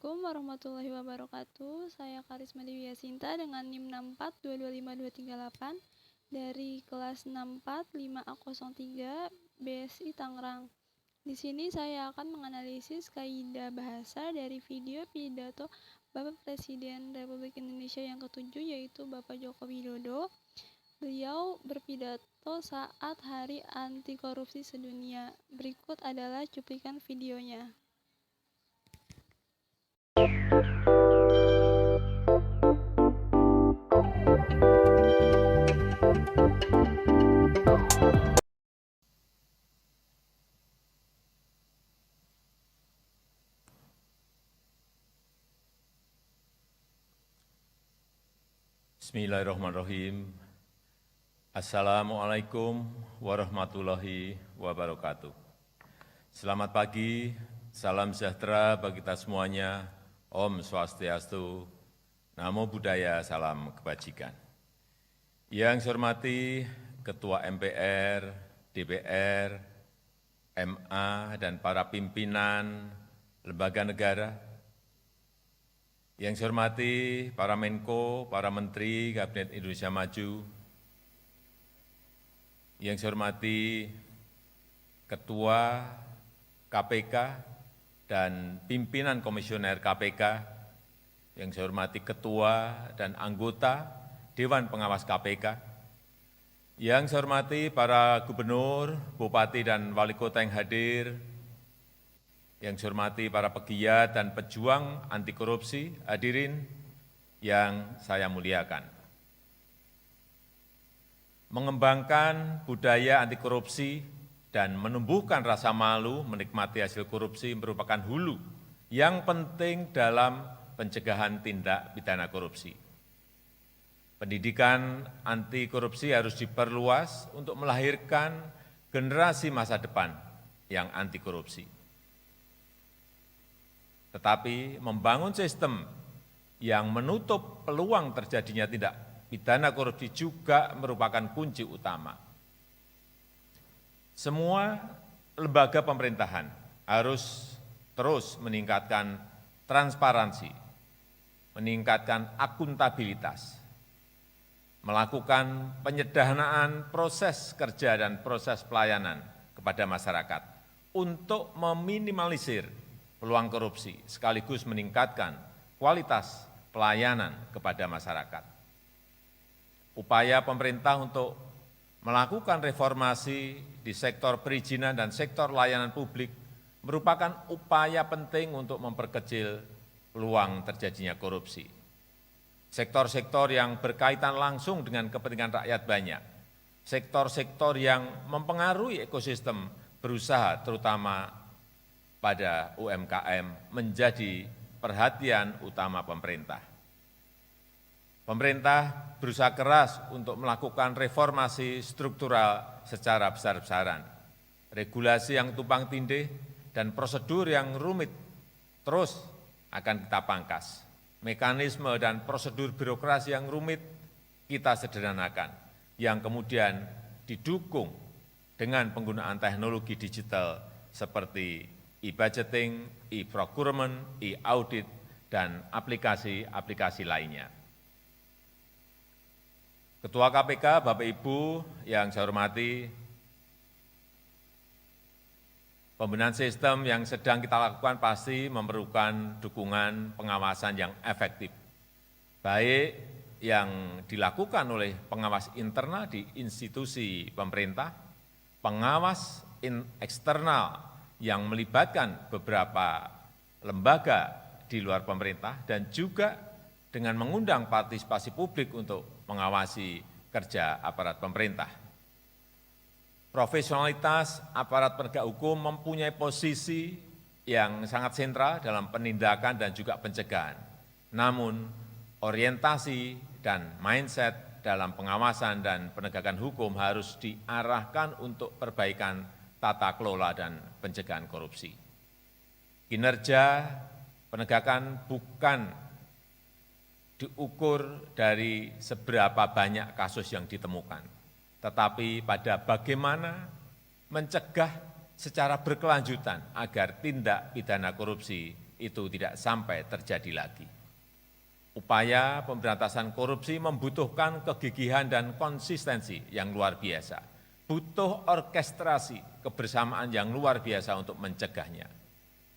Assalamualaikum warahmatullahi wabarakatuh. Saya Karisma Dewi Yasinta dengan NIM 642252238 dari kelas 645A03 BSI Tangerang. Di sini saya akan menganalisis kaidah bahasa dari video pidato Bapak Presiden Republik Indonesia yang ke-7 yaitu Bapak Joko Widodo. Beliau berpidato saat Hari Anti Korupsi Sedunia. Berikut adalah cuplikan videonya. Bismillahirrahmanirrahim. Assalamualaikum warahmatullahi wabarakatuh. Selamat pagi, salam sejahtera bagi kita semuanya. Om Swastiastu, Namo Buddhaya, salam kebajikan. Yang saya hormati Ketua MPR, DPR, MA, dan para pimpinan lembaga negara, yang saya hormati para Menko, para Menteri Kabinet Indonesia Maju, yang saya hormati Ketua KPK dan pimpinan komisioner KPK, yang saya hormati Ketua dan anggota Dewan Pengawas KPK, yang saya hormati para gubernur, bupati, dan wali kota yang hadir, yang saya hormati para pegiat dan pejuang anti korupsi, hadirin yang saya muliakan. Mengembangkan budaya anti korupsi dan menumbuhkan rasa malu menikmati hasil korupsi merupakan hulu yang penting dalam pencegahan tindak pidana korupsi. Pendidikan anti korupsi harus diperluas untuk melahirkan generasi masa depan yang anti korupsi. Tetapi membangun sistem yang menutup peluang terjadinya tindak pidana korupsi juga merupakan kunci utama. Semua lembaga pemerintahan harus terus meningkatkan transparansi, meningkatkan akuntabilitas, melakukan penyederhanaan proses kerja dan proses pelayanan kepada masyarakat untuk meminimalisir peluang korupsi, sekaligus meningkatkan kualitas pelayanan kepada masyarakat. Upaya pemerintah untuk melakukan reformasi di sektor perizinan dan sektor layanan publik merupakan upaya penting untuk memperkecil peluang terjadinya korupsi. Sektor-sektor yang berkaitan langsung dengan kepentingan rakyat banyak, sektor-sektor yang mempengaruhi ekosistem berusaha terutama pada UMKM menjadi perhatian utama pemerintah. Pemerintah berusaha keras untuk melakukan reformasi struktural secara besar-besaran. Regulasi yang tumpang tindih dan prosedur yang rumit terus akan kita pangkas. Mekanisme dan prosedur birokrasi yang rumit kita sederhanakan, yang kemudian didukung dengan penggunaan teknologi digital seperti e-budgeting, e-procurement, e-audit, dan aplikasi-aplikasi lainnya. Ketua KPK, Bapak Ibu yang saya hormati, pembenahan sistem yang sedang kita lakukan pasti memerlukan dukungan pengawasan yang efektif, baik yang dilakukan oleh pengawas internal di institusi pemerintah, pengawas eksternal yang melibatkan beberapa lembaga di luar pemerintah, dan juga dengan mengundang partisipasi publik untuk mengawasi kerja aparat pemerintah. Profesionalitas aparat penegak hukum mempunyai posisi yang sangat sentral dalam penindakan dan juga pencegahan. Namun, orientasi dan mindset dalam pengawasan dan penegakan hukum harus diarahkan untuk perbaikan tata kelola dan pencegahan korupsi. Kinerja penegakan bukan diukur dari seberapa banyak kasus yang ditemukan, tetapi pada bagaimana mencegah secara berkelanjutan agar tindak pidana korupsi itu tidak sampai terjadi lagi. Upaya pemberantasan korupsi membutuhkan kegigihan dan konsistensi yang luar biasa. Butuh orkestrasi kebersamaan yang luar biasa untuk mencegahnya.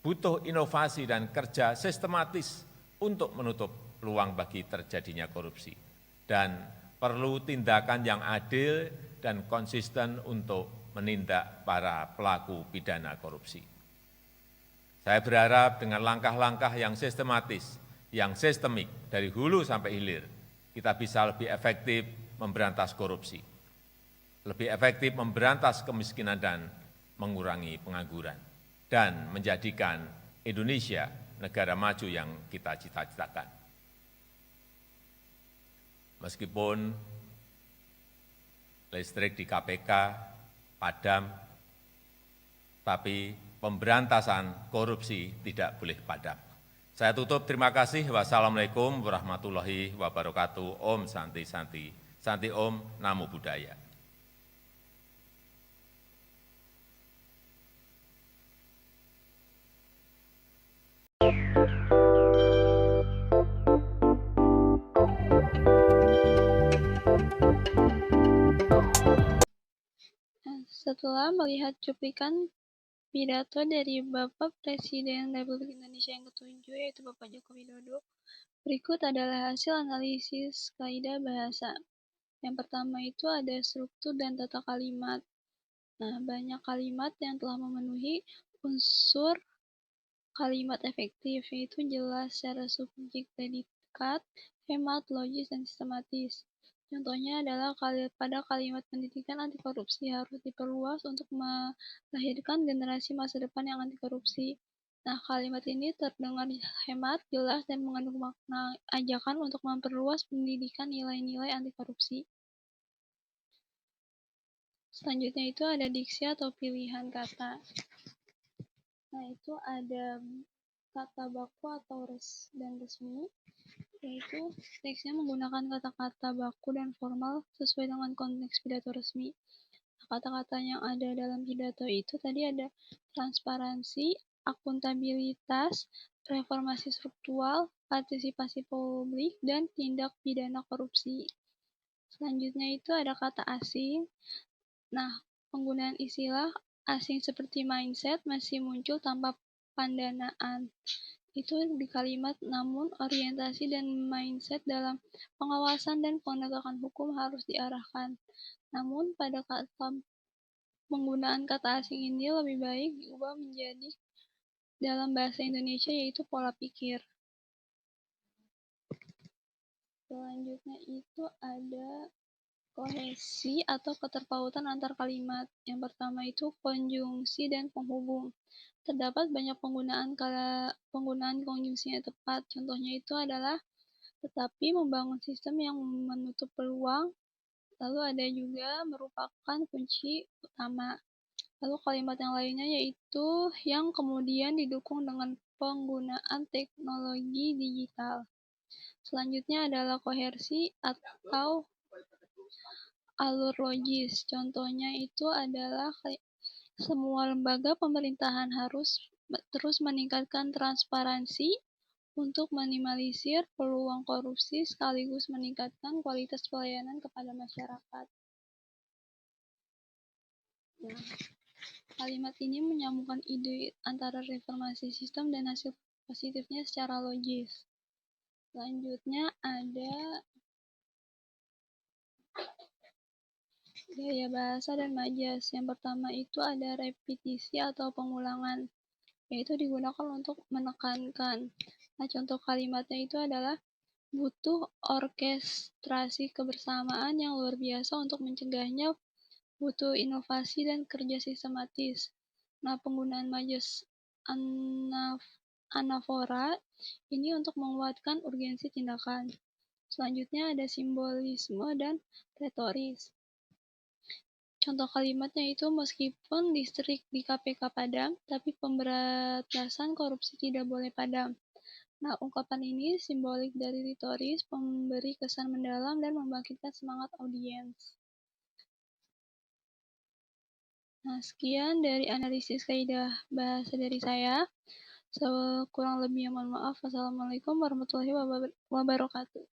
Butuh inovasi dan kerja sistematis untuk menutup peluang bagi terjadinya korupsi. Dan perlu tindakan yang adil dan konsisten untuk menindak para pelaku pidana korupsi. Saya berharap dengan langkah-langkah yang sistematis, yang sistemik dari hulu sampai hilir, kita bisa lebih efektif memberantas korupsi, lebih efektif memberantas kemiskinan dan mengurangi pengangguran, dan menjadikan Indonesia negara maju yang kita cita-citakan. Meskipun listrik di KPK padam, tapi pemberantasan korupsi tidak boleh padam. Saya tutup, terima kasih. Wassalamualaikum warahmatullahi wabarakatuh. Om Santi Santi, Santi Om, Namo Buddhaya. Setelah melihat cuplikan pidato dari Bapak Presiden Republik Indonesia yang ke-7, yaitu Bapak Joko Widodo, berikut adalah hasil analisis kaidah bahasa. Yang pertama itu ada struktur dan tata kalimat. Nah, banyak kalimat yang telah memenuhi unsur kalimat efektif, yaitu jelas secara subjek predikat, hemat, logis, dan sistematis. Contohnya adalah pada kalimat pendidikan anti korupsi harus diperluas untuk melahirkan generasi masa depan yang anti korupsi. Nah, kalimat ini terdengar hemat, jelas, dan mengandung makna ajakan untuk memperluas pendidikan nilai-nilai anti korupsi. Selanjutnya itu ada diksi atau pilihan kata. Nah, itu ada kata baku atau dan resmi, yaitu teksnya menggunakan kata-kata baku dan formal sesuai dengan konteks pidato resmi. Kata-kata yang ada dalam pidato itu tadi ada transparansi, akuntabilitas, reformasi struktural, partisipasi publik, dan tindak pidana korupsi. Selanjutnya itu ada kata asing. Nah, penggunaan istilah asing seperti mindset masih muncul tanpa pendanaan. Itu di kalimat, namun orientasi dan mindset dalam pengawasan dan penegakan hukum harus diarahkan. Namun pada penggunaan kata asing ini lebih baik diubah menjadi dalam bahasa Indonesia, yaitu pola pikir. Selanjutnya itu ada kohesi atau keterpautan antar kalimat. Yang pertama itu konjungsi dan penghubung. Terdapat banyak penggunaan konjungsi yang tepat. Contohnya itu adalah tetapi membangun sistem yang menutup peluang. Lalu ada juga merupakan kunci utama. Lalu kalimat yang lainnya yaitu yang kemudian didukung dengan penggunaan teknologi digital. Selanjutnya adalah kohersi atau alur logis. Contohnya itu adalah semua lembaga pemerintahan harus terus meningkatkan transparansi untuk minimalisir peluang korupsi sekaligus meningkatkan kualitas pelayanan kepada masyarakat. Nah, kalimat ini menyambungkan ide antara reformasi sistem dan hasil positifnya secara logis. Selanjutnya ada gaya bahasa dan majas. Yang pertama itu ada repetisi atau pengulangan, yaitu digunakan untuk menekankan. Nah, contoh kalimatnya itu adalah butuh orkestrasi kebersamaan yang luar biasa untuk mencegahnya, butuh inovasi dan kerja sistematis. Nah, penggunaan majas anafora ini untuk menguatkan urgensi tindakan. Selanjutnya ada simbolisme dan retoris. Contoh kalimatnya itu meskipun listrik di KPK padam, tapi pemberantasan korupsi tidak boleh padam. Nah, ungkapan ini simbolik dari retoris, memberi kesan mendalam dan membangkitkan semangat audiens. Nah, sekian dari analisis kaidah bahasa dari saya. Kurang lebihnya mohon maaf. Wassalamualaikum warahmatullahi wabarakatuh.